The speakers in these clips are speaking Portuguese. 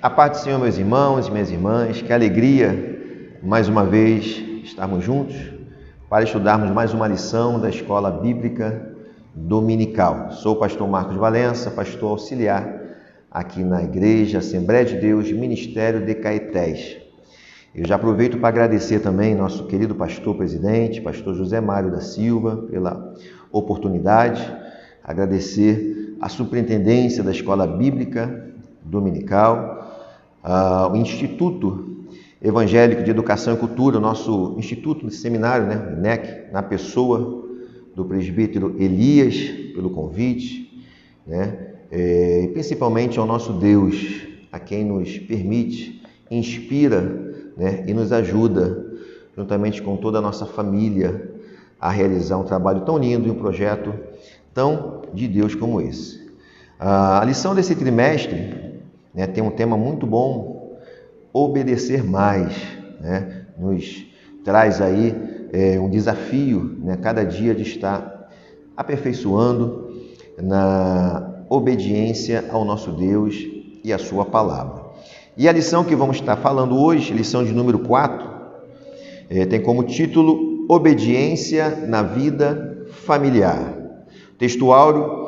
A paz do Senhor, meus irmãos e minhas irmãs, que alegria, mais uma vez, estarmos juntos para estudarmos mais uma lição da Escola Bíblica Dominical. Sou o pastor Marcos Valença, pastor auxiliar aqui na Igreja Assembleia de Deus, Ministério de Caetés. Eu já aproveito para agradecer também nosso querido pastor presidente, pastor José Mário da Silva, pela oportunidade, agradecer a superintendência da Escola Bíblica Dominical, o Instituto Evangélico de Educação e Cultura, o nosso Instituto de Seminário, o INEC, na pessoa do presbítero Elias, pelo convite, e principalmente ao nosso Deus, a quem nos permite, inspira, e nos ajuda, juntamente com toda a nossa família, a realizar um trabalho tão lindo e um projeto tão de Deus como esse. A lição desse trimestre tem um tema muito bom, obedecer mais, nos traz aí um desafio, cada dia de estar aperfeiçoando na obediência ao nosso Deus e à sua palavra. E a lição que vamos estar falando hoje, lição de número 4, tem como título Obediência na Vida Familiar. Textuário,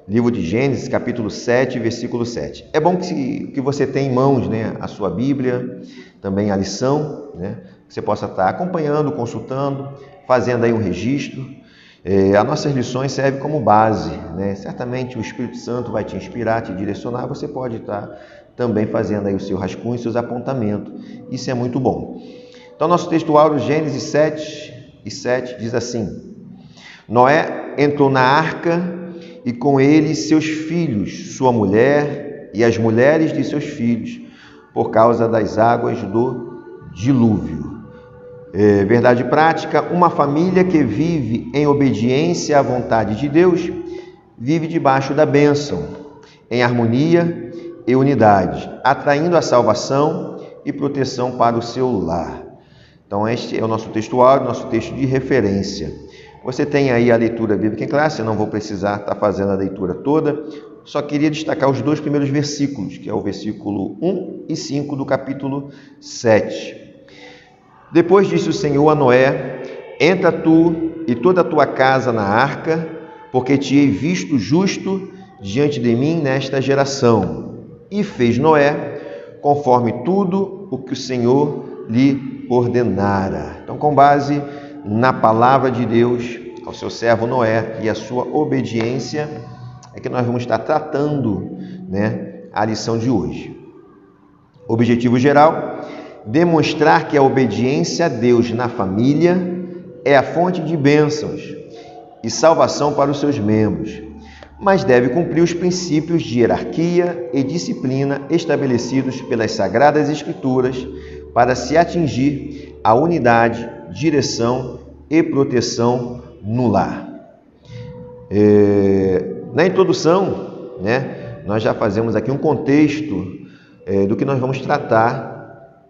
livro de Gênesis, capítulo 7, versículo 7. É bom que você tenha em mãos a sua Bíblia, também a lição, que você possa estar acompanhando, consultando, fazendo aí um registro. As nossas lições servem como base, Certamente o Espírito Santo vai te inspirar, te direcionar, você pode estar também fazendo aí o seu rascunho, seus apontamentos. Isso é muito bom. Então, nosso textuário, Gênesis 7 e 7, diz assim: Noé entrou na arca e com ele seus filhos, sua mulher e as mulheres de seus filhos, por causa das águas do dilúvio. Verdade prática, uma família que vive em obediência à vontade de Deus, vive debaixo da bênção, em harmonia e unidade, atraindo a salvação e proteção para o seu lar. Então este é o nosso textuário, nosso texto de referência. Você tem aí a leitura bíblica em classe, eu não vou precisar estar fazendo a leitura toda, só queria destacar os dois primeiros versículos, que é o versículo 1 e 5 do capítulo 7. Depois disse o Senhor a Noé: Entra tu e toda a tua casa na arca, porque te hei visto justo diante de mim nesta geração. E fez Noé conforme tudo o que o Senhor lhe ordenara. Então, com base na palavra de Deus, ao seu servo Noé e a sua obediência, é que nós vamos estar tratando a lição de hoje. Objetivo geral: demonstrar que a obediência a Deus na família é a fonte de bênçãos e salvação para os seus membros, mas deve cumprir os princípios de hierarquia e disciplina estabelecidos pelas Sagradas Escrituras para se atingir a unidade, direção e proteção no lar. Na introdução, nós já fazemos aqui um contexto do que nós vamos tratar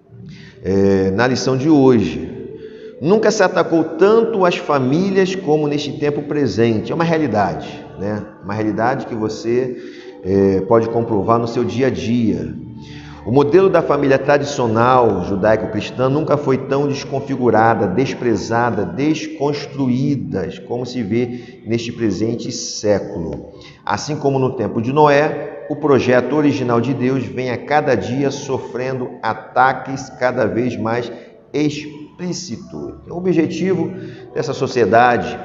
na lição de hoje. Nunca se atacou tanto as famílias como neste tempo presente. É uma realidade, uma realidade que você pode comprovar no seu dia a dia. O modelo da família tradicional judaico-cristã nunca foi tão desconfigurada, desprezada, desconstruída como se vê neste presente século. Assim como no tempo de Noé, o projeto original de Deus vem a cada dia sofrendo ataques cada vez mais explícitos. O objetivo dessa sociedade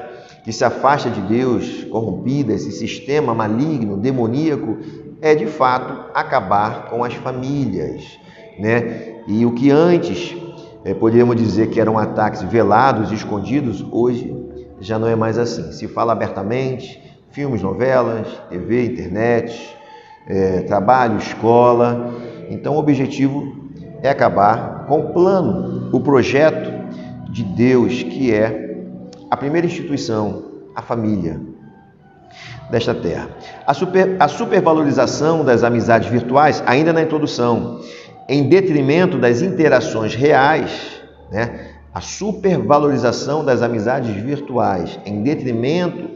que se afasta de Deus, corrompida, esse sistema maligno, demoníaco, é de fato acabar com as famílias, E o que antes poderíamos dizer que eram ataques velados, escondidos, hoje já não é mais assim. Se fala abertamente, filmes, novelas, TV, internet, trabalho, escola. Então o objetivo é acabar com o plano, o projeto de Deus, que é a primeira instituição, a família desta terra. A supervalorização das amizades virtuais, ainda na introdução, em detrimento das interações reais, a supervalorização das amizades virtuais, em detrimento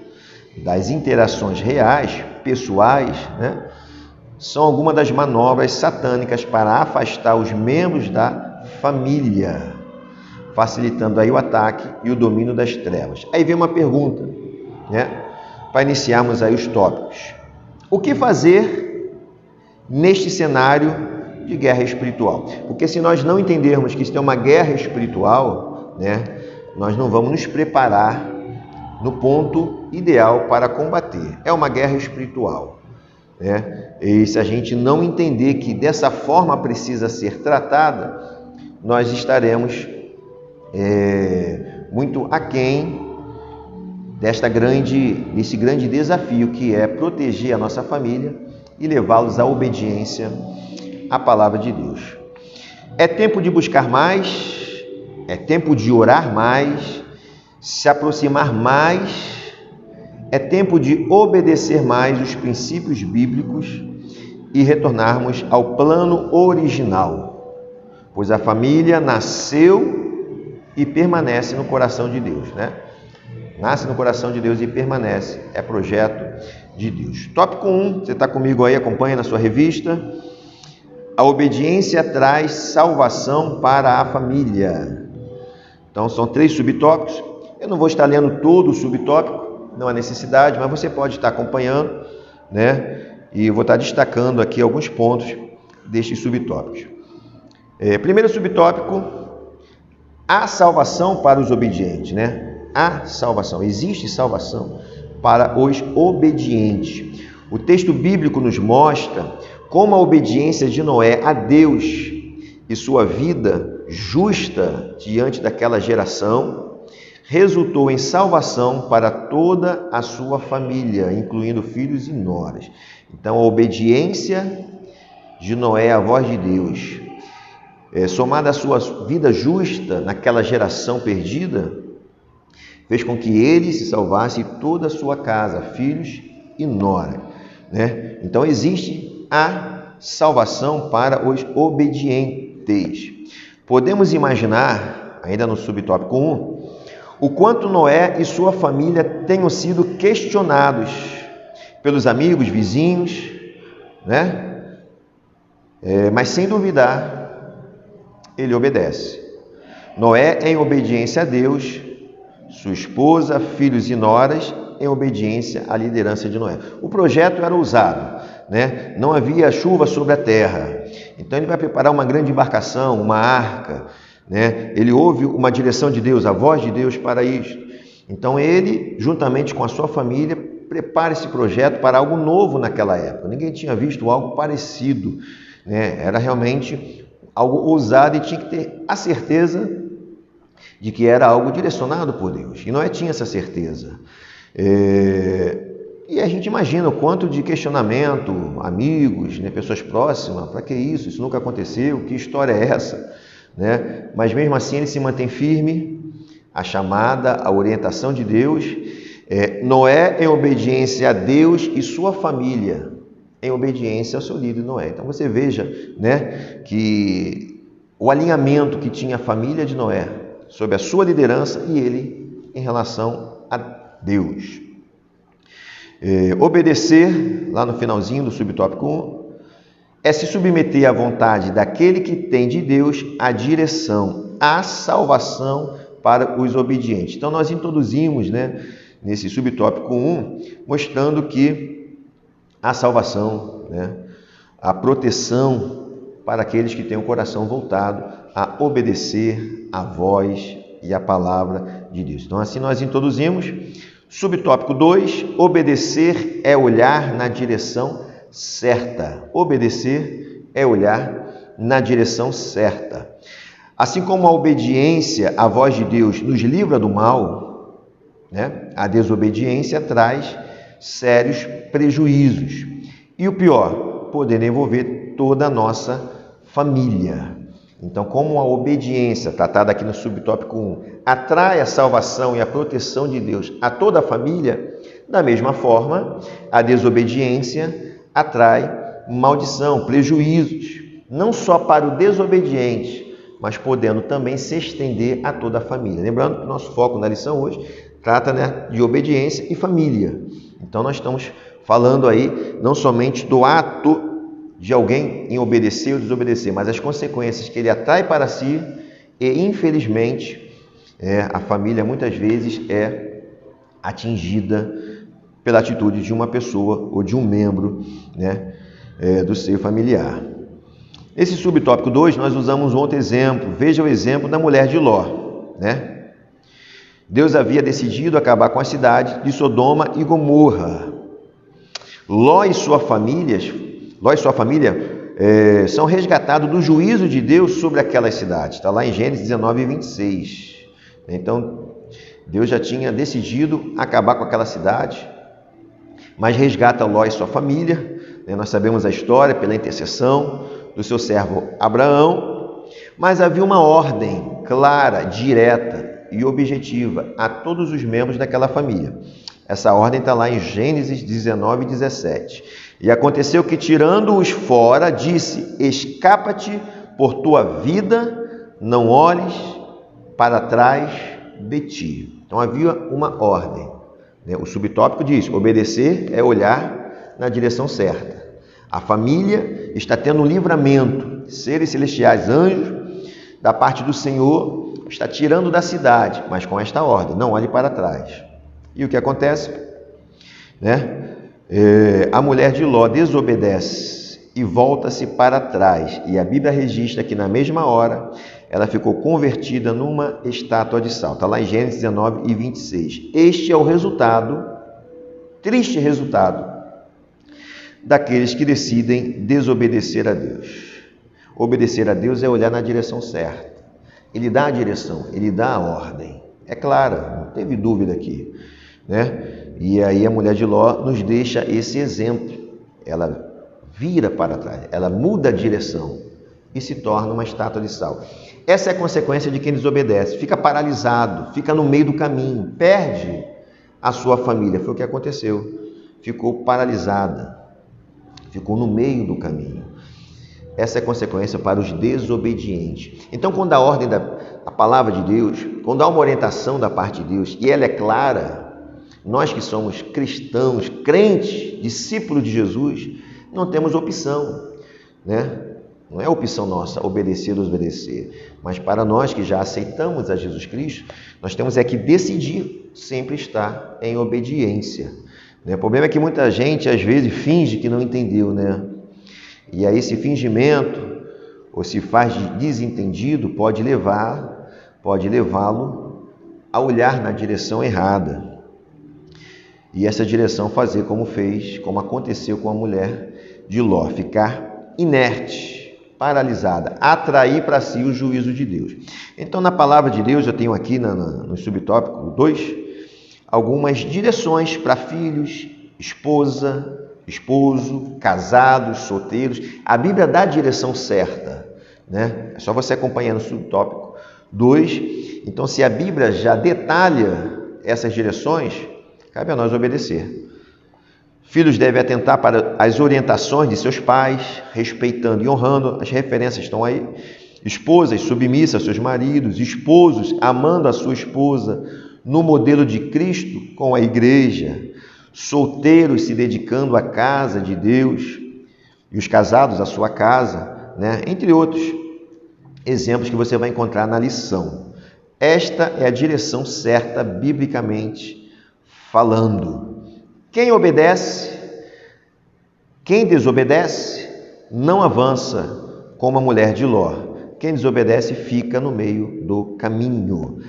das interações reais, pessoais, são algumas das manobras satânicas para afastar os membros da família, facilitando aí o ataque e o domínio das trevas. Aí vem uma pergunta, né? Para iniciarmos aí os tópicos. O que fazer neste cenário de guerra espiritual? Porque se nós não entendermos que isso é uma guerra espiritual, né, nós não vamos nos preparar no ponto ideal para combater. É uma guerra espiritual, né? E se a gente não entender que dessa forma precisa ser tratada, nós estaremos muito aquém desse grande desafio que é proteger a nossa família e levá-los à obediência à palavra de Deus. É tempo de buscar mais, é tempo de orar mais, se aproximar mais, é tempo de obedecer mais os princípios bíblicos e retornarmos ao plano original, pois a família nasceu e permanece no coração de Deus, né? Nasce no coração de Deus e permanece, é projeto de Deus. Tópico 1, você está comigo aí, acompanha na sua revista. A obediência traz salvação para a família. Então são 3 subtópicos. Eu não vou estar lendo todo o subtópico, não há necessidade, mas você pode estar acompanhando, né? E eu vou estar destacando aqui alguns pontos destes subtópicos. Primeiro subtópico, a salvação para os obedientes, né? A salvação, existe salvação para os obedientes. O texto bíblico nos mostra como a obediência de Noé a Deus e sua vida justa diante daquela geração resultou em salvação para toda a sua família, incluindo filhos e noras. Então, a obediência de Noé à voz de Deus, somada à sua vida justa naquela geração perdida, fez com que ele se salvasse e toda a sua casa, filhos e nora, né? Então existe a salvação para os obedientes. Podemos imaginar, ainda no subtópico 1, o quanto Noé e sua família tenham sido questionados pelos amigos, vizinhos, né? Mas sem duvidar, ele obedece. Noé, em obediência a Deus, sua esposa, filhos e noras, em obediência à liderança de Noé. O projeto era ousado, né? Não havia chuva sobre a terra. Então ele vai preparar uma grande embarcação, uma arca, né? Ele ouve uma direção de Deus, a voz de Deus para isto. Então ele, juntamente com a sua família, prepara esse projeto para algo novo naquela época. Ninguém tinha visto algo parecido, né? Era realmente algo ousado e tinha que ter a certeza de que era algo direcionado por Deus. E Noé tinha essa certeza. E a gente imagina o quanto de questionamento, amigos, né, pessoas próximas, para que isso? Isso nunca aconteceu, que história é essa? Né? Mas mesmo assim ele se mantém firme à chamada, à orientação de Deus. Noé em obediência a Deus e sua família em obediência ao seu líder Noé. Então você veja, né, que o alinhamento que tinha a família de Noé sob a sua liderança e ele em relação a Deus. Obedecer, lá no finalzinho do subtópico 1, é se submeter à vontade daquele que tem de Deus a direção, a salvação para os obedientes. Então nós introduzimos, né, nesse subtópico 1, mostrando que a salvação, né, a proteção para aqueles que têm o coração voltado a obedecer a voz e a palavra de Deus. Então assim nós introduzimos. Subtópico 2, obedecer é olhar na direção certa. Obedecer é olhar na direção certa. Assim como a obediência à voz de Deus nos livra do mal, né, a desobediência traz sérios prejuízos. E o pior, poder envolver toda a nossa família. Então, como a obediência, tratada aqui no subtópico 1, atrai a salvação e a proteção de Deus a toda a família, da mesma forma, a desobediência atrai maldição, prejuízos, não só para o desobediente, mas podendo também se estender a toda a família. Lembrando que o nosso foco na lição hoje trata, né, de obediência e família. Então, nós estamos falando aí não somente do ato de alguém em obedecer ou desobedecer, mas as consequências que ele atrai para si e, infelizmente, a família muitas vezes é atingida pela atitude de uma pessoa ou de um membro, do seio familiar. Nesse subtópico 2, nós usamos um outro exemplo. Veja o exemplo da mulher de Ló, Deus havia decidido acabar com a cidade de Sodoma e Gomorra. Ló e sua família são resgatados do juízo de Deus sobre aquelas cidades. Está lá em Gênesis 19, 26. Então, Deus já tinha decidido acabar com aquela cidade, mas resgata Ló e sua família. Nós sabemos a história pela intercessão do seu servo Abraão, mas havia uma ordem clara, direta e objetiva a todos os membros daquela família. Essa ordem está lá em Gênesis 19, 17. E aconteceu que, tirando-os fora, disse: escapa-te por tua vida, não olhes para trás de ti. Então havia uma ordem. O subtópico diz: obedecer é olhar na direção certa. A família está tendo um livramento. Seres celestiais, anjos da parte do Senhor, está tirando da cidade, mas com esta ordem: não olhe para trás. E o que acontece? A mulher de Ló desobedece e volta-se para trás. E a Bíblia registra que na mesma hora ela ficou convertida numa estátua de sal. Está lá em Gênesis 19 e 26. Este é o resultado, triste resultado, daqueles que decidem desobedecer a Deus. Obedecer a Deus é olhar na direção certa. Ele dá a direção, ele dá a ordem. É clara, não teve dúvida aqui. E aí a mulher de Ló nos deixa esse exemplo. Ela vira para trás, ela muda a direção e se torna uma estátua de sal. Essa é a consequência de quem desobedece. Fica paralisado, fica no meio do caminho, perde a sua família. Foi o que aconteceu. Ficou paralisada, ficou no meio do caminho. Essa é a consequência para os desobedientes. Então, quando a ordem da palavra de Deus, quando há uma orientação da parte de Deus, e ela é clara, nós que somos cristãos, crentes, discípulos de Jesus, não temos opção, Não é opção nossa obedecer ou desobedecer, mas para nós que já aceitamos a Jesus Cristo, nós temos que decidir sempre estar em obediência. O problema é que muita gente, às vezes, finge que não entendeu, E aí esse fingimento, ou se faz de desentendido, pode levá-lo a olhar na direção errada. E essa direção fazer como aconteceu com a mulher de Ló, ficar inerte, paralisada, atrair para si o juízo de Deus. Então, na palavra de Deus, eu tenho aqui no subtópico 2, algumas direções para filhos, esposa, esposo, casados, solteiros. A Bíblia dá a direção certa, É só você acompanhar no subtópico 2. Então, se a Bíblia já detalha essas direções, cabe a nós obedecer. Filhos devem atentar para as orientações de seus pais, respeitando e honrando, as referências estão aí. Esposas submissas a seus maridos, esposos amando a sua esposa, no modelo de Cristo com a igreja, solteiros se dedicando à casa de Deus, e os casados à sua casa, entre outros exemplos que você vai encontrar na lição. Esta é a direção certa, biblicamente falando. Quem desobedece, não avança como a mulher de Ló. Quem desobedece fica no meio do caminho.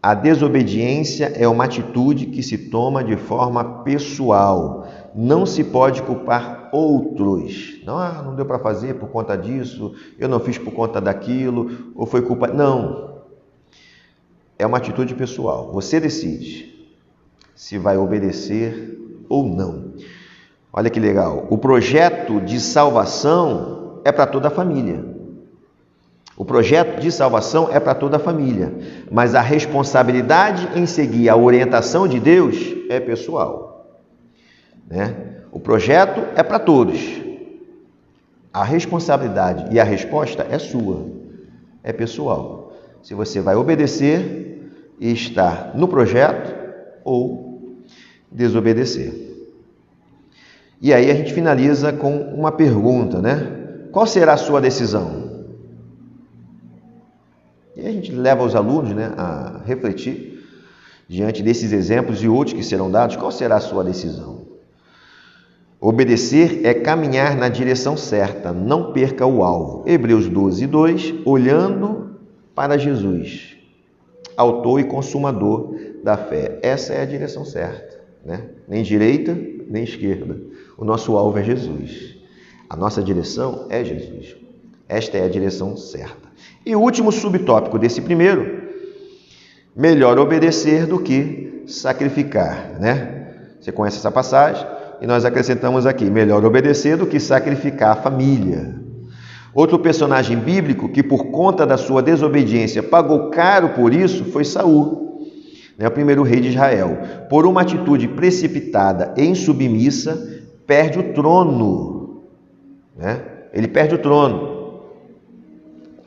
A desobediência é uma atitude que se toma de forma pessoal. Não se pode culpar outros. Não deu para fazer por conta disso, eu não fiz por conta daquilo, ou foi culpa... Não. É uma atitude pessoal. Você decide se vai obedecer ou não. Olha que legal. O projeto de salvação é para toda a família. O projeto de salvação é para toda a família, mas a responsabilidade em seguir a orientação de Deus é pessoal. O projeto é para todos. A responsabilidade e a resposta é sua, é pessoal. Se você vai obedecer e estar no projeto ou desobedecer. E aí a gente finaliza com uma pergunta, qual será a sua decisão? E a gente leva os alunos, né, a refletir diante desses exemplos e outros que serão dados, qual será a sua decisão? Obedecer é caminhar na direção certa, não perca o alvo. Hebreus 12, 2, olhando para Jesus, autor e consumador da fé. Essa é a direção certa, né? Nem direita, nem esquerda. O nosso alvo é Jesus. A nossa direção é Jesus. Esta é a direção certa. E o último subtópico desse primeiro, melhor obedecer do que sacrificar, né? Você conhece essa passagem? E nós acrescentamos aqui, melhor obedecer do que sacrificar a família. Outro personagem bíblico que por conta da sua desobediência pagou caro por isso foi Saul, né, o primeiro rei de Israel. Por uma atitude precipitada e insubmissa, perde o trono, né? Ele perde o trono.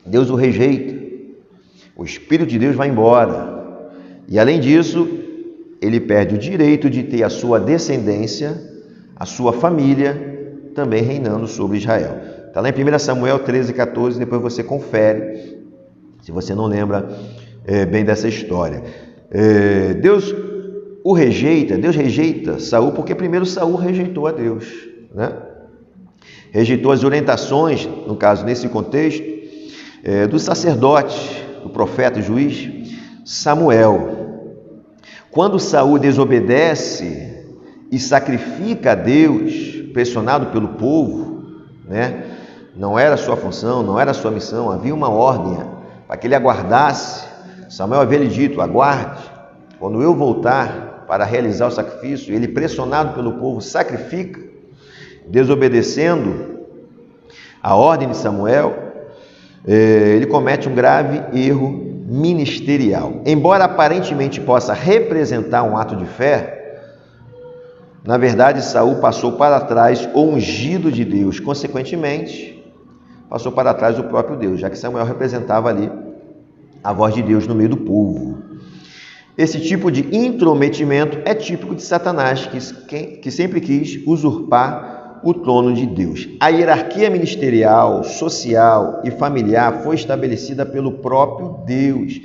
Deus o rejeita. O Espírito de Deus vai embora. E além disso, ele perde o direito de ter a sua descendência, a sua família, também reinando sobre Israel. Está lá em 1 Samuel 13, 14, depois você confere, se você não lembra bem dessa história. Deus rejeita Saul, porque primeiro Saul rejeitou a Deus, né? Rejeitou as orientações, no caso, nesse contexto, do sacerdote, do profeta e juiz Samuel. Quando Saul desobedece e sacrifica a Deus, pressionado pelo povo, né? Não era sua função, não era sua missão, havia uma ordem para que ele aguardasse. Samuel havia lhe dito, aguarde, quando eu voltar para realizar o sacrifício. Ele, pressionado pelo povo, sacrifica, desobedecendo a ordem de Samuel. Ele comete um grave erro ministerial. Embora aparentemente possa representar um ato de fé, na verdade, Saul passou para trás o ungido de Deus. Consequentemente, passou para trás o próprio Deus, já que Samuel representava ali a voz de Deus no meio do povo. Esse tipo de intrometimento é típico de Satanás, que sempre quis usurpar o trono de Deus. A hierarquia ministerial, social e familiar foi estabelecida pelo próprio Deus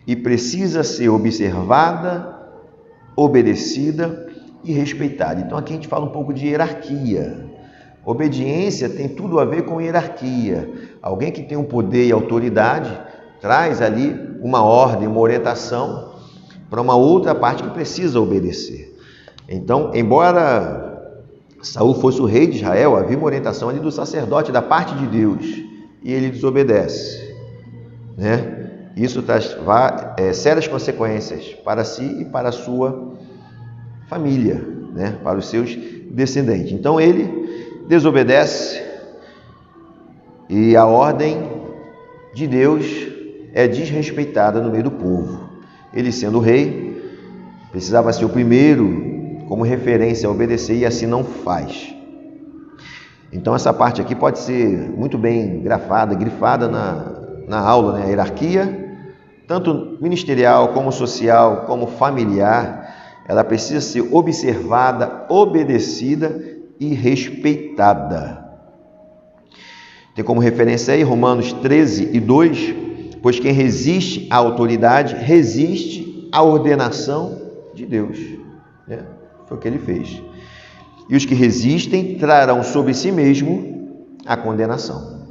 e precisa ser observada, obedecida e respeitada. Então aqui a gente fala um pouco de hierarquia. Obediência tem tudo a ver com hierarquia. Alguém que tem um poder e autoridade traz ali uma ordem, uma orientação para uma outra parte que precisa obedecer. Então, embora Saul fosse o rei de Israel, havia uma orientação ali do sacerdote, da parte de Deus, e ele desobedece, né? Isso traz sérias consequências para si e para a sua família, né? Para os seus descendentes. Então ele desobedece e a ordem de Deus é desrespeitada no meio do povo. Ele, sendo rei, precisava ser o primeiro como referência a obedecer e assim não faz. Então essa parte aqui pode ser muito bem grifada na aula, né? A hierarquia, tanto ministerial como social, como familiar, ela precisa ser observada, obedecida e respeitada. Tem como referência aí Romanos 13 e 2, pois quem resiste à autoridade, resiste à ordenação de Deus. Né? Foi o que ele fez. E os que resistem trarão sobre si mesmo a condenação.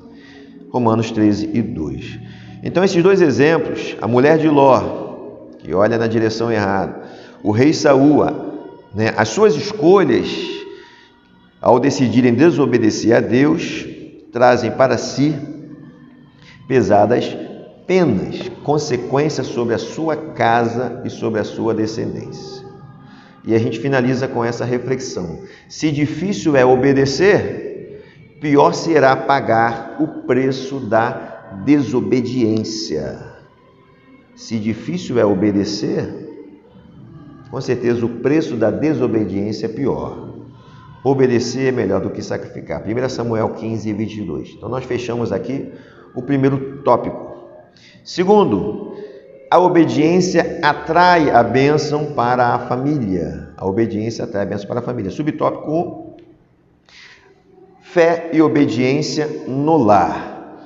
Romanos 13 e 2. Então esses dois exemplos, a mulher de Ló, que olha na direção errada, o rei Saul, né, as suas escolhas, ao decidirem desobedecer a Deus, trazem para si pesadas penas, consequências sobre a sua casa e sobre a sua descendência. E a gente finaliza com essa reflexão. Se difícil é obedecer, pior será pagar o preço da desobediência. Se difícil é obedecer, com certeza o preço da desobediência é pior. Obedecer é melhor do que sacrificar. 1 Samuel 15 e 22. Então nós fechamos aqui o primeiro tópico. Segundo, a obediência atrai a bênção para a família. A obediência atrai a bênção para a família. Subtópico 1. Fé e obediência no lar.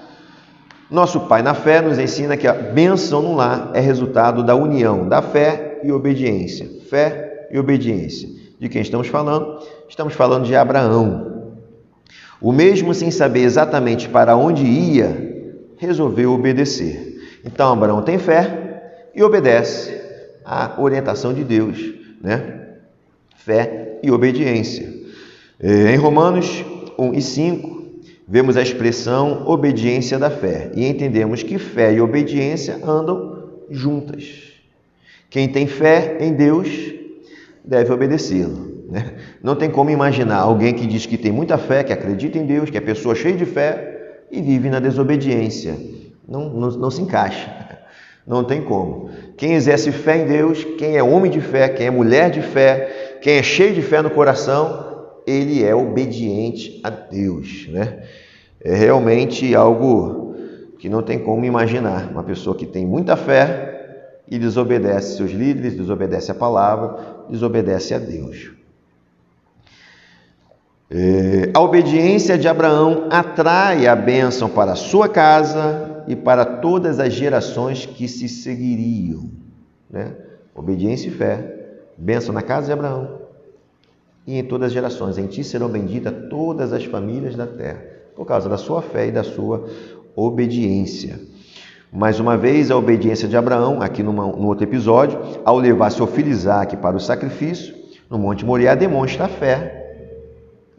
Nosso Pai na fé nos ensina que a bênção no lar é resultado da união da fé e obediência. Fé e obediência. De quem estamos falando? Estamos falando de Abraão. O mesmo, sem saber exatamente para onde ia, resolveu obedecer. Então Abraão tem fé e obedece à orientação de Deus, né? Fé e obediência. Em Romanos 1 e 5, vemos a expressão obediência da fé e entendemos que fé e obediência andam juntas. Quem tem fé em Deus deve obedecê-lo, né? Não tem como imaginar alguém que diz que tem muita fé, que acredita em Deus, que é pessoa cheia de fé e vive na desobediência. Não se encaixa. Não tem como. Quem exerce fé em Deus, quem é homem de fé, quem é mulher de fé, quem é cheio de fé no coração, ele é obediente a Deus, né? É realmente algo que não tem como imaginar. Uma pessoa que tem muita fé e desobedece seus líderes, desobedece a palavra, desobedece a Deus. A obediência de Abraão atrai a bênção para a sua casa e para todas as gerações que se seguiriam, né? Obediência e fé, bênção na casa de Abraão e em todas as gerações. Em ti serão benditas todas as famílias da terra, por causa da sua fé e da sua obediência. Mais uma vez, a obediência de Abraão, aqui no outro episódio, ao levar seu filho Isaque para o sacrifício, no Monte Moriá, demonstra fé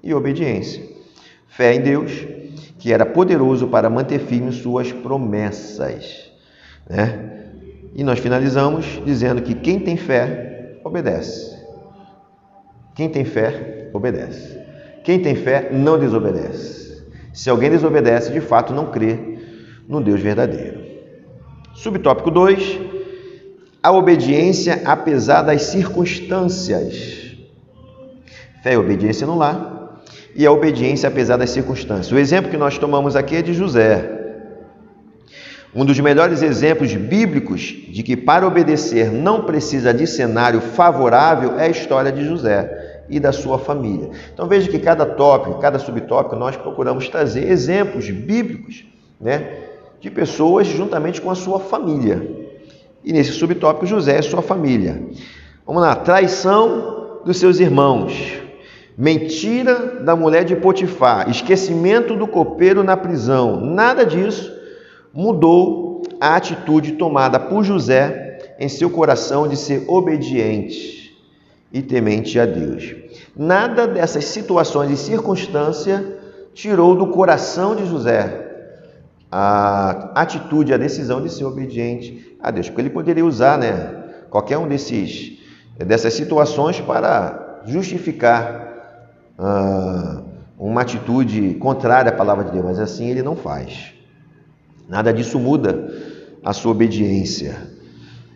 e obediência. Fé em Deus, que era poderoso para manter firmes suas promessas, né? E nós finalizamos dizendo que quem tem fé, obedece. Quem tem fé, obedece. Quem tem fé, não desobedece. Se alguém desobedece, de fato não crê no Deus verdadeiro. Subtópico 2, a obediência apesar das circunstâncias. Fé e obediência no lar. E a obediência apesar das circunstâncias. O exemplo que nós tomamos aqui é de José. Um dos melhores exemplos bíblicos de que para obedecer não precisa de cenário favorável é a história de José e da sua família. Então veja que cada tópico, cada subtópico, nós procuramos trazer exemplos bíblicos, né, de pessoas juntamente com a sua família. E nesse subtópico, José e sua família. Vamos lá, traição dos seus irmãos. Mentira da mulher de Potifar, esquecimento do copeiro na prisão, nada disso mudou a atitude tomada por José em seu coração de ser obediente e temente a Deus. Nada dessas situações e circunstâncias tirou do coração de José a atitude, a decisão de ser obediente a Deus, porque ele poderia usar, né, qualquer um dessas situações para justificar uma atitude contrária à palavra de Deus, mas assim ele não faz. Nada disso muda a sua obediência.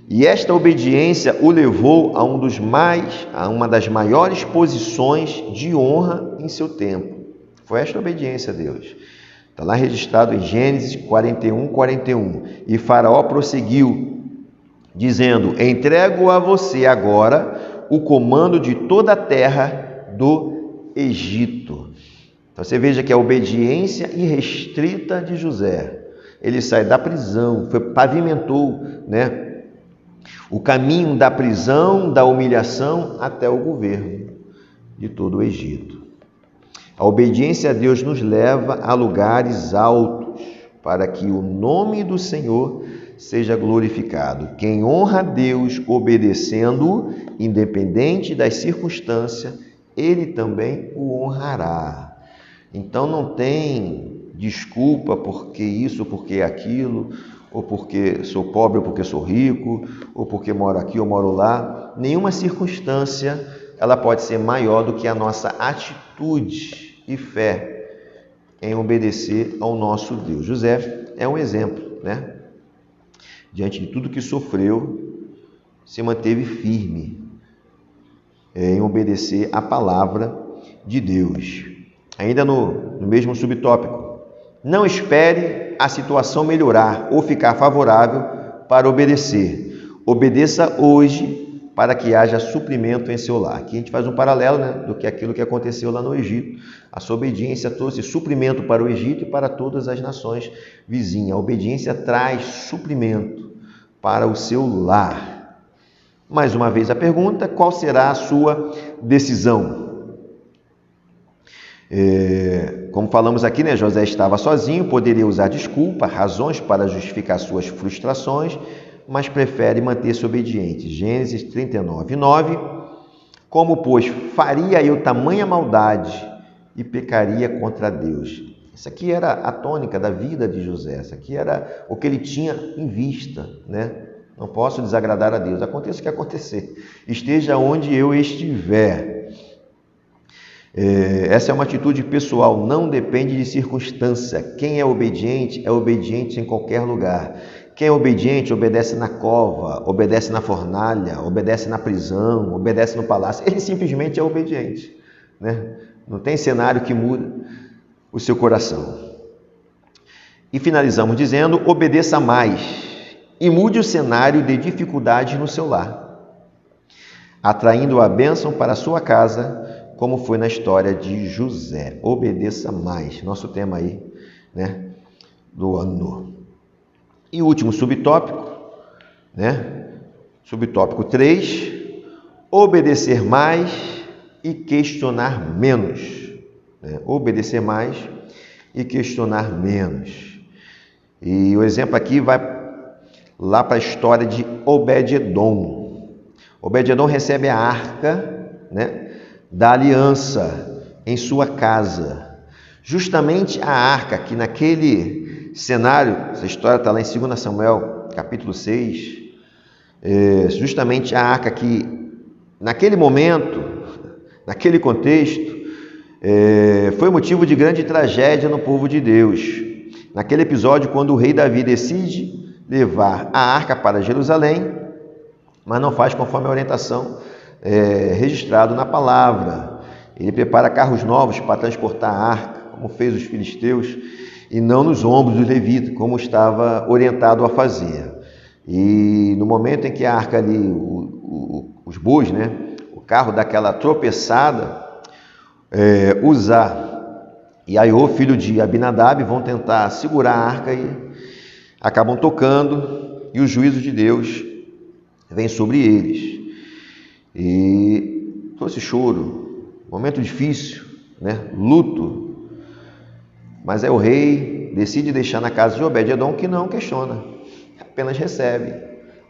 E esta obediência o levou a uma das maiores posições de honra em seu tempo. Foi esta obediência a Deus. Está lá registrado em Gênesis 41:41. E Faraó prosseguiu, dizendo: entrego a você agora o comando de toda a terra do Egito. Então você veja que a obediência irrestrita de José, ele sai da prisão, pavimentou, né, o caminho da prisão, da humilhação até o governo de todo o Egito. A obediência a Deus nos leva a lugares altos para que o nome do Senhor seja glorificado. Quem honra a Deus obedecendo, independente das circunstâncias, ele também o honrará. Então não tem desculpa porque isso, porque aquilo, ou porque sou pobre ou porque sou rico, ou porque moro aqui ou moro lá. Nenhuma circunstância ela pode ser maior do que a nossa atitude e fé em obedecer ao nosso Deus. José é um exemplo, né? Diante de tudo que sofreu, se manteve firme em obedecer a palavra de Deus. Ainda no mesmo subtópico, não espere a situação melhorar ou ficar favorável para obedecer. Obedeça hoje para que haja suprimento em seu lar. Aqui a gente faz um paralelo, né, do que aquilo que aconteceu lá no Egito. A sua obediência trouxe suprimento para o Egito e para todas as nações vizinhas. A obediência traz suprimento para o seu lar. Mais uma vez a pergunta: qual será a sua decisão? Como falamos aqui, né, José estava sozinho, poderia usar desculpa, razões para justificar suas frustrações, mas prefere manter-se obediente. Gênesis 39:9. Como, pois, faria eu tamanha maldade e pecaria contra Deus? Isso aqui era a tônica da vida de José, isso aqui era o que ele tinha em vista, né? Não posso desagradar a Deus, aconteça o que acontecer, esteja onde eu estiver. Essa é uma atitude pessoal, não depende de circunstância. Quem é obediente em qualquer lugar. Quem é obediente obedece na cova, obedece na fornalha, obedece na prisão, obedece no palácio. Ele simplesmente é obediente, né? Não tem cenário que muda o seu coração. E finalizamos dizendo: obedeça mais e mude o cenário de dificuldade no seu lar, atraindo a bênção para a sua casa, como foi na história de José. Obedeça mais. Nosso tema aí, né, do ano. E o último subtópico, né? Subtópico 3, obedecer mais e questionar menos. Obedecer mais e questionar menos. E o exemplo aqui vai lá para a história de Obed-Edom. Obed-Edom recebe a arca, né, da aliança em sua casa. Justamente a arca que naquele cenário, essa história está lá em 2 Samuel, capítulo 6, justamente a arca que naquele momento, naquele contexto, foi motivo de grande tragédia no povo de Deus. Naquele episódio, quando o rei Davi decide levar a arca para Jerusalém, mas não faz conforme a orientação registrado na palavra. Ele prepara carros novos para transportar a arca, como fez os filisteus, e não nos ombros dos levitas, como estava orientado a fazer. E no momento em que a arca ali, os bois, né, o carro dá aquela tropeçada, Uzá e Aiô, filho de Abinadab, vão tentar segurar a arca e acabam tocando, e o juízo de Deus vem sobre eles. E trouxe choro, momento difícil, né? Luto. Mas o rei decide deixar na casa de Obed-Edom, que não questiona, apenas recebe,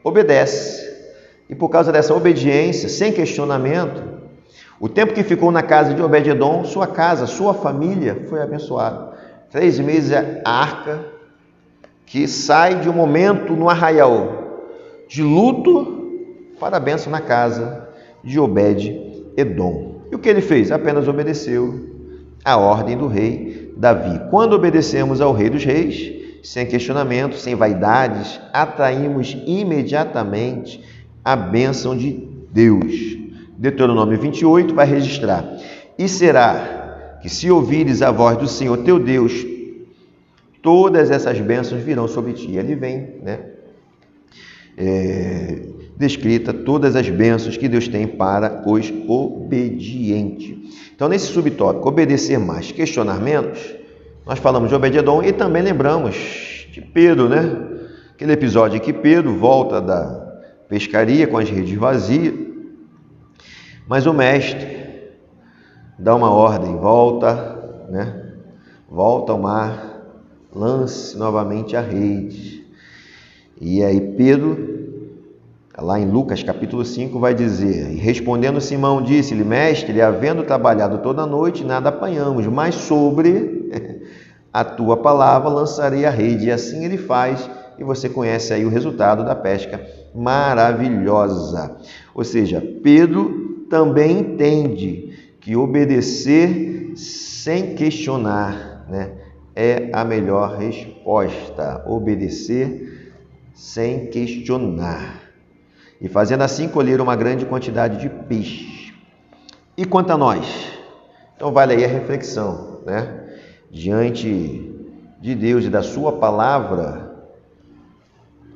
obedece. E por causa dessa obediência, sem questionamento, o tempo que ficou na casa de Obed-Edom, sua casa, sua família foi abençoada. 3 meses a arca, que sai de um momento no arraial de luto para a bênção na casa de Obed-Edom. E o que ele fez? Apenas obedeceu a ordem do rei Davi. Quando obedecemos ao rei dos reis, sem questionamento, sem vaidades, atraímos imediatamente a bênção de Deus. Deuteronômio 28 vai registrar: e será que, se ouvires a voz do Senhor teu Deus, todas essas bênçãos virão sobre ti. Ali vem, né, descrita todas as bênçãos que Deus tem para os obedientes. Então, nesse subtópico, obedecer mais, questionar menos, nós falamos de Obed-Edom e também lembramos de Pedro, né? Aquele episódio em que Pedro volta da pescaria com as redes vazias, mas o mestre dá uma ordem: volta, né? Volta ao mar, lance novamente a rede. E aí Pedro, lá em Lucas capítulo 5, vai dizer: e respondendo Simão, disse-lhe: mestre, havendo trabalhado toda a noite, nada apanhamos, mas sobre a tua palavra lançarei a rede. E assim ele faz, e você conhece aí o resultado da pesca maravilhosa. Ou seja, Pedro também entende que obedecer sem questionar, né, é a melhor resposta. Obedecer sem questionar. E fazendo assim, colher uma grande quantidade de peixe. E quanto a nós? Então vale aí a reflexão, né? Diante de Deus e da sua palavra,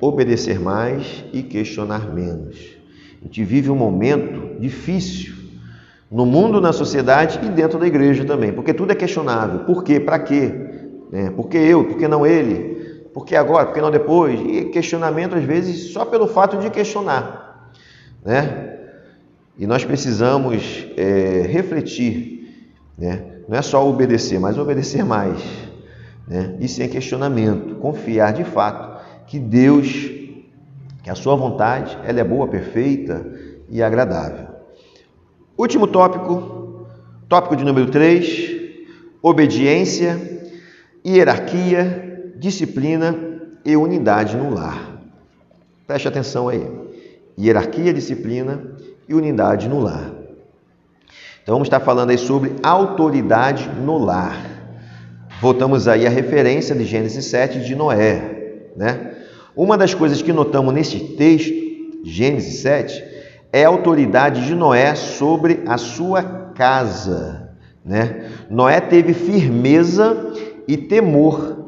obedecer mais e questionar menos. A gente vive um momento difícil no mundo, na sociedade e dentro da igreja também, porque tudo é questionável. Por quê? Para quê? Por que eu? Por que não ele? Por que agora? Por que não depois? E questionamento, às vezes, só pelo fato de questionar, né? E nós precisamos refletir, né? Não é só obedecer, mas obedecer mais, né? E sem questionamento, confiar de fato que Deus, que a sua vontade, ela é boa, perfeita e agradável. Último tópico de número 3, obediência, hierarquia, disciplina e unidade no lar. Preste atenção aí. Hierarquia, disciplina e unidade no lar. Então vamos estar falando aí sobre autoridade no lar. Voltamos aí à referência de Gênesis 7 de Noé, né? Uma das coisas que notamos nesse texto, Gênesis 7, é a autoridade de Noé sobre a sua casa, né? Noé teve firmeza e temor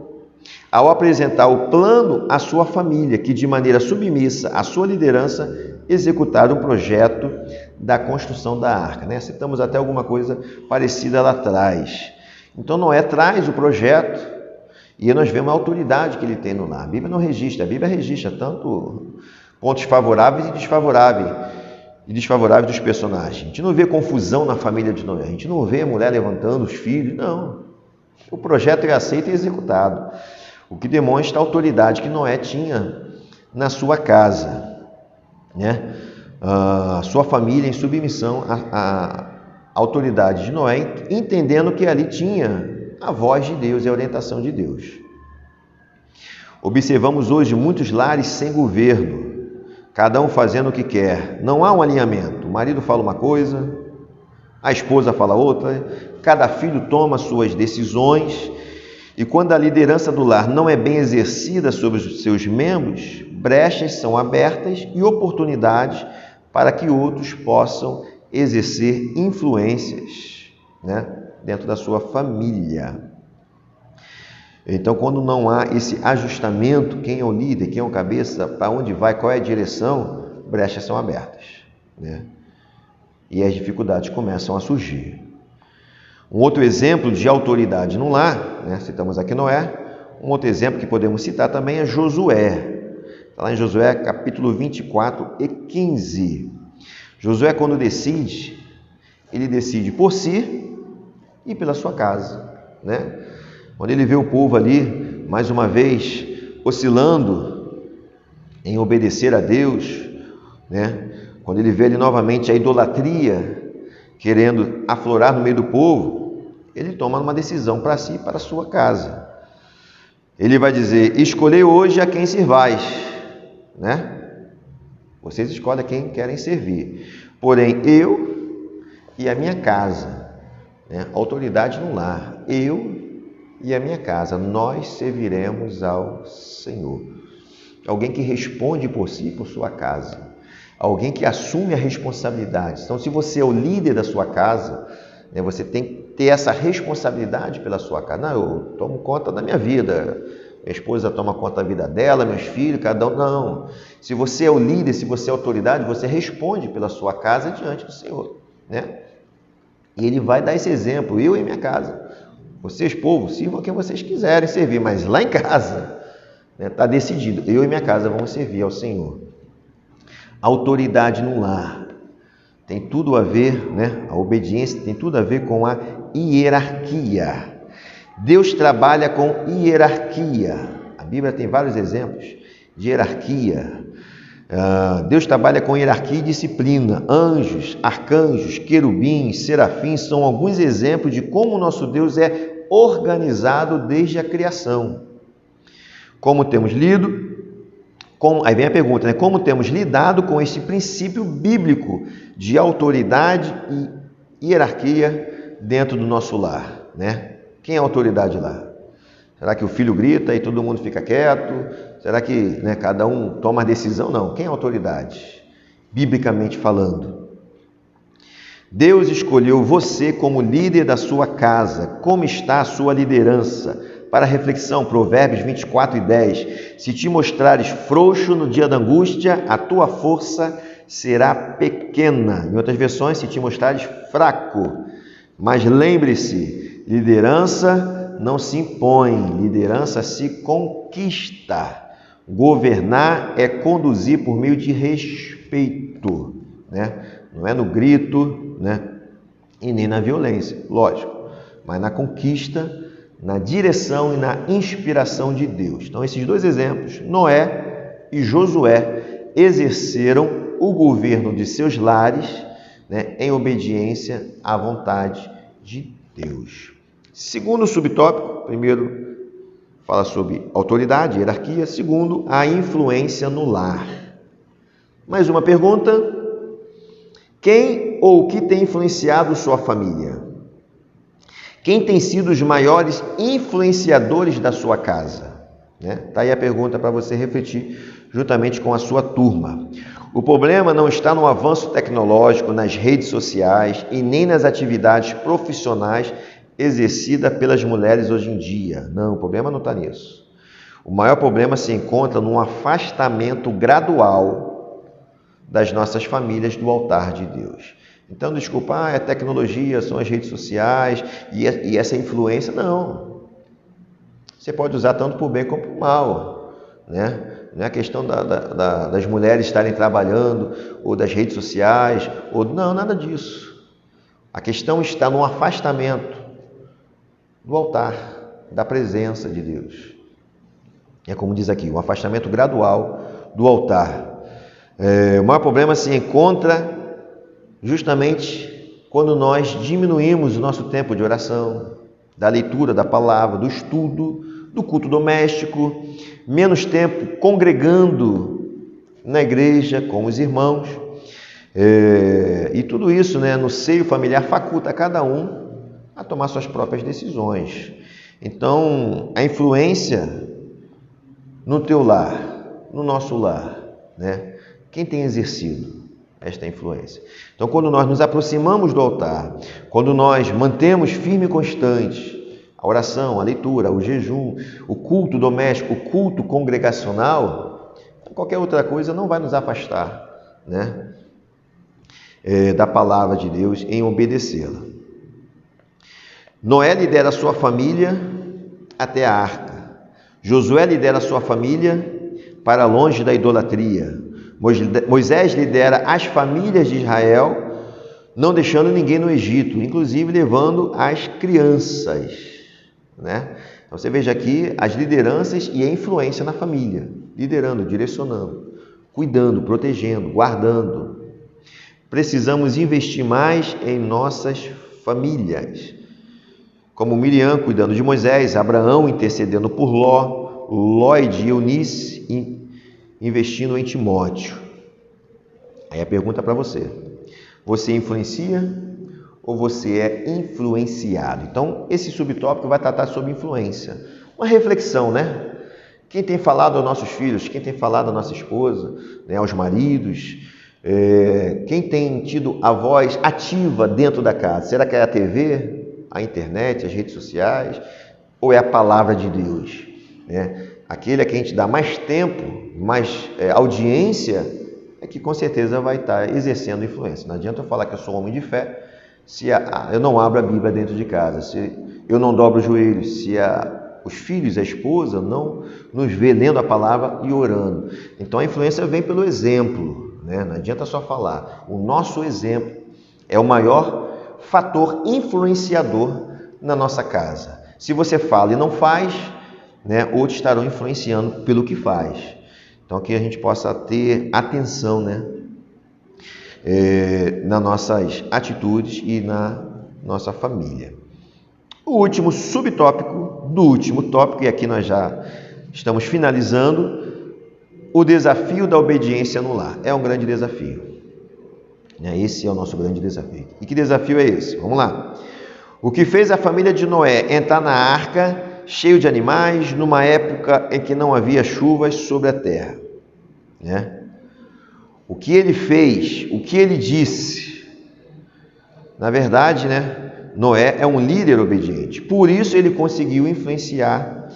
ao apresentar o plano à sua família, que de maneira submissa à sua liderança executaram o projeto da construção da arca, né? Citamos até alguma coisa parecida lá atrás. Então Noé traz o projeto e nós vemos a autoridade que ele tem no lar. A Bíblia não registra, a Bíblia registra tanto pontos favoráveis e desfavoráveis dos personagens. A gente não vê confusão na família de Noé, a gente não vê a mulher levantando os filhos, não. O projeto é aceito e executado, o que demonstra a autoridade que Noé tinha na sua casa, né? A sua família em submissão à autoridade de Noé, entendendo que ali tinha a voz de Deus e a orientação de Deus. Observamos hoje muitos lares sem governo, cada um fazendo o que quer. Não há um alinhamento. O marido fala uma coisa, a esposa fala outra, cada filho toma suas decisões, e quando a liderança do lar não é bem exercida sobre os seus membros, brechas são abertas e oportunidades para que outros possam exercer influências, né, dentro da sua família. Então, quando não há esse ajustamento, quem é o líder, quem é o cabeça, para onde vai, qual é a direção, brechas são abertas, né? E as dificuldades começam a surgir. Um outro exemplo de autoridade no lar, né? Citamos aqui Noé. Um outro exemplo que podemos citar também é Josué. Está lá em Josué, capítulo 24 e 15. Josué, quando decide, ele decide por si e pela sua casa, né? Quando ele vê o povo ali, mais uma vez, oscilando em obedecer a Deus, né? Quando ele vê ali novamente a idolatria querendo aflorar no meio do povo, ele toma uma decisão para si e para a sua casa. Ele vai dizer: escolhei hoje a quem servais, né? Vocês escolhem a quem querem servir. Porém, eu e a minha casa, né? Autoridade no lar, eu e a minha casa, nós serviremos ao Senhor. Alguém que responde por si e por sua casa. Alguém que assume a responsabilidade. Então, se você é o líder da sua casa, né, você tem que ter essa responsabilidade pela sua casa. Não, eu tomo conta da minha vida. Minha esposa toma conta da vida dela, meus filhos, cada um. Não. Se você é o líder, se você é a autoridade, você responde pela sua casa diante do Senhor, né? E ele vai dar esse exemplo. Eu e minha casa. Vocês, povo, sirvam quem vocês quiserem servir, mas lá em casa, está decidido, eu e minha casa vamos servir ao Senhor. Autoridade no lar tem tudo a ver, né? A obediência tem tudo a ver com a hierarquia. Deus trabalha com hierarquia. A Bíblia tem vários exemplos de hierarquia. Deus trabalha com hierarquia e disciplina. Anjos, arcanjos, querubins, serafins são alguns exemplos de como o nosso Deus é organizado desde a criação. Como temos lido, aí vem a pergunta, né? Como temos lidado com esse princípio bíblico de autoridade e hierarquia dentro do nosso lar, né? Quem é a autoridade lá? Será que o filho grita e todo mundo fica quieto? Será que, né, cada um toma a decisão? Não. Quem é a autoridade? Biblicamente falando. Deus escolheu você como líder da sua casa. Como está a sua liderança? Para reflexão, Provérbios 24 e 10. Se te mostrares frouxo no dia da angústia, a tua força será pequena. Em outras versões, se te mostrares fraco. Mas lembre-se, liderança não se impõe, liderança se conquista. Governar é conduzir por meio de respeito, né? Não é no grito, né? E nem na violência, lógico, mas na conquista, na direção e na inspiração de Deus. Então, esses dois exemplos, Noé e Josué, exerceram o governo de seus lares, né, em obediência à vontade de Deus. Segundo subtópico, primeiro fala sobre autoridade, hierarquia. Segundo, a influência no lar. Mais uma pergunta: quem ou o que tem influenciado sua família? Quem tem sido os maiores influenciadores da sua casa? Tá aí a pergunta para você refletir juntamente com a sua turma. O problema não está no avanço tecnológico, nas redes sociais e nem nas atividades profissionais exercidas pelas mulheres hoje em dia. Não, o problema não está nisso. O maior problema se encontra num afastamento gradual das nossas famílias do altar de Deus. Então, desculpa, é tecnologia, são as redes sociais e essa influência. Não. Você pode usar tanto para o bem como para o mal, né? Não é a questão das mulheres estarem trabalhando, ou das redes sociais, não, nada disso. A questão está no afastamento do altar, da presença de Deus. É como diz aqui, um afastamento gradual do altar. O maior problema se encontra justamente quando nós diminuímos o nosso tempo de oração, da leitura da palavra, do estudo, do culto doméstico, menos tempo congregando na igreja com os irmãos. E tudo isso, né, no seio familiar faculta cada um a tomar suas próprias decisões. Então, a influência no teu lar, no nosso lar, né? Quem tem exercido esta influência? Então, quando nós nos aproximamos do altar, quando nós mantemos firme e constante a oração, a leitura, o jejum, o culto doméstico, o culto congregacional, qualquer outra coisa não vai nos afastar, né, da palavra de Deus em obedecê-la. Noé lidera a sua família até a arca. Josué lidera a sua família para longe da idolatria. Moisés lidera as famílias de Israel, não deixando ninguém no Egito, inclusive levando as crianças, né? Então você veja aqui as lideranças e a influência na família, liderando, direcionando, cuidando, protegendo, guardando. Precisamos investir mais em nossas famílias, como Miriam cuidando de Moisés, Abraão intercedendo por Ló e Eunice investindo em Timóteo. Aí a pergunta para você: você influencia ou você é influenciado? Então, esse subtópico vai tratar sobre influência. Uma reflexão, né? Quem tem falado aos nossos filhos, quem tem falado à nossa esposa, né, aos maridos, quem tem tido a voz ativa dentro da casa? Será que é a TV, a internet, as redes sociais, ou é a palavra de Deus, né? Aquele a quem a gente dá mais tempo, mais audiência, é que com certeza vai estar exercendo influência. Não adianta eu falar que eu sou homem de fé se eu não abro a Bíblia dentro de casa, se eu não dobro os joelhos, se os filhos, a esposa não nos vê lendo a palavra e orando. Então a influência vem pelo exemplo, né? Não adianta só falar. O nosso exemplo é o maior fator influenciador na nossa casa. Se você fala e não faz, né, outros estarão influenciando pelo que faz. Então que a gente possa ter atenção, né, nas nossas atitudes e na nossa família. O último subtópico do último tópico, e aqui nós já estamos finalizando, o desafio da obediência no lar. É um grande desafio. Esse é o nosso grande desafio. E que desafio é esse? Vamos lá. O que fez a família de Noé entrar na arca cheio de animais, numa época em que não havia chuvas sobre a terra, né? O que ele fez, o que ele disse, na verdade, né, Noé é um líder obediente, por isso ele conseguiu influenciar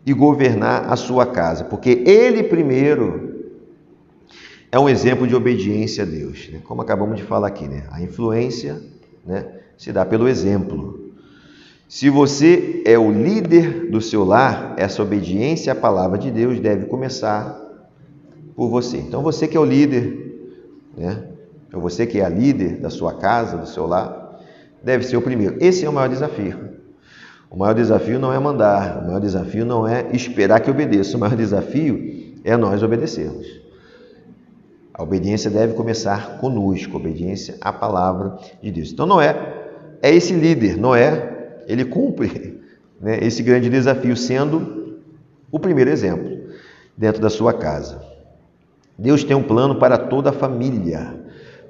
e governar a sua casa, porque ele primeiro é um exemplo de obediência a Deus, né? Como acabamos de falar aqui, né? A influência, né, se dá pelo exemplo. Se você é o líder do seu lar, essa obediência à palavra de Deus deve começar por você. Então, você que é o líder, né? Ou você que é a líder da sua casa, do seu lar, deve ser o primeiro. Esse é o maior desafio. O maior desafio não é mandar, o maior desafio não é esperar que obedeça, o maior desafio é nós obedecermos. A obediência deve começar conosco, a obediência à palavra de Deus. Então Noé é esse líder, Noé, ele cumpre, né, esse grande desafio, sendo o primeiro exemplo dentro da sua casa. Deus tem um plano para toda a família.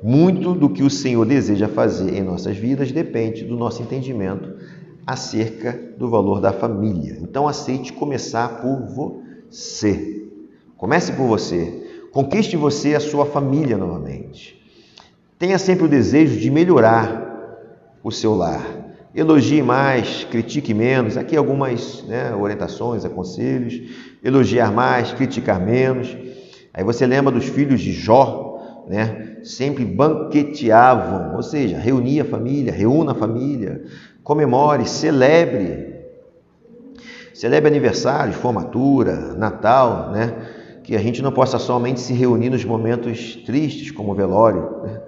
Muito do que o Senhor deseja fazer em nossas vidas depende do nosso entendimento acerca do valor da família. Então aceite começar por você. Comece por você. Conquiste você a sua família novamente. Tenha sempre o desejo de melhorar o seu lar. Elogie mais, critique menos. Aqui algumas, né, orientações, aconselhos. Elogiar mais, criticar menos. Aí você lembra dos filhos de Jó, né? Sempre banqueteavam, ou seja, reunia a família, reúna a família, comemore, celebre aniversários, formatura, Natal, né? Que a gente não possa somente se reunir nos momentos tristes, como o velório, né?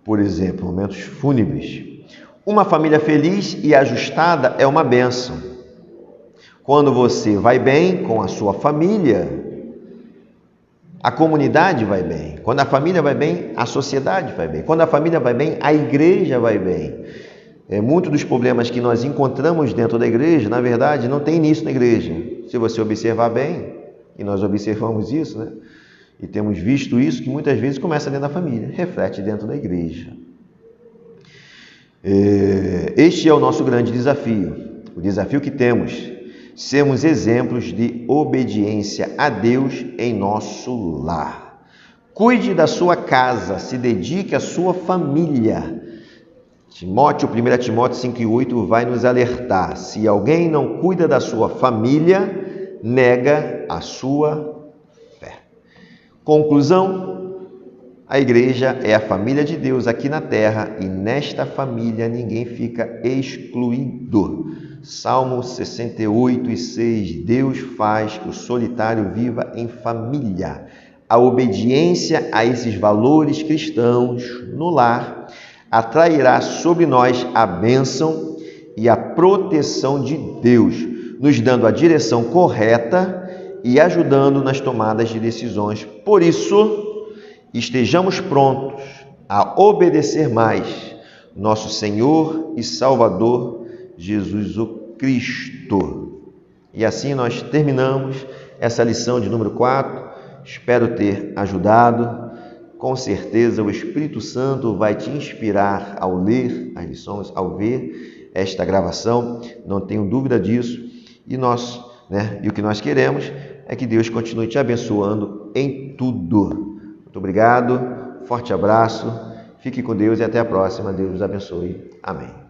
Por exemplo, momentos fúnebres. Uma família feliz e ajustada é uma bênção. Quando você vai bem com a sua família, a comunidade vai bem. Quando a família vai bem, a sociedade vai bem. Quando a família vai bem, a igreja vai bem. Muitos dos problemas que nós encontramos dentro da igreja, na verdade, não tem início na igreja. Se você observar bem, e nós observamos isso, né? E temos visto isso, que muitas vezes começa dentro da família, reflete dentro da igreja. Este é o nosso grande desafio, o desafio que temos, sermos exemplos de obediência a Deus em nosso lar. Cuide da sua casa, se dedique à sua família. 1 Timóteo 5,8 vai nos alertar: se alguém não cuida da sua família, nega a sua fé. Conclusão: a igreja é a família de Deus aqui na terra e nesta família ninguém fica excluído. Salmo 68:6, Deus faz que o solitário viva em família. A obediência a esses valores cristãos no lar atrairá sobre nós a bênção e a proteção de Deus, nos dando a direção correta e ajudando nas tomadas de decisões. Por isso, estejamos prontos a obedecer mais nosso Senhor e Salvador Jesus o Cristo. E assim nós terminamos essa lição de número 4. Espero ter ajudado. Com certeza o Espírito Santo vai te inspirar ao ler as lições, ao ver esta gravação. Não tenho dúvida disso. E e o que nós queremos é que Deus continue te abençoando em tudo. Muito obrigado. Forte abraço. Fique com Deus e até a próxima. Deus os abençoe. Amém.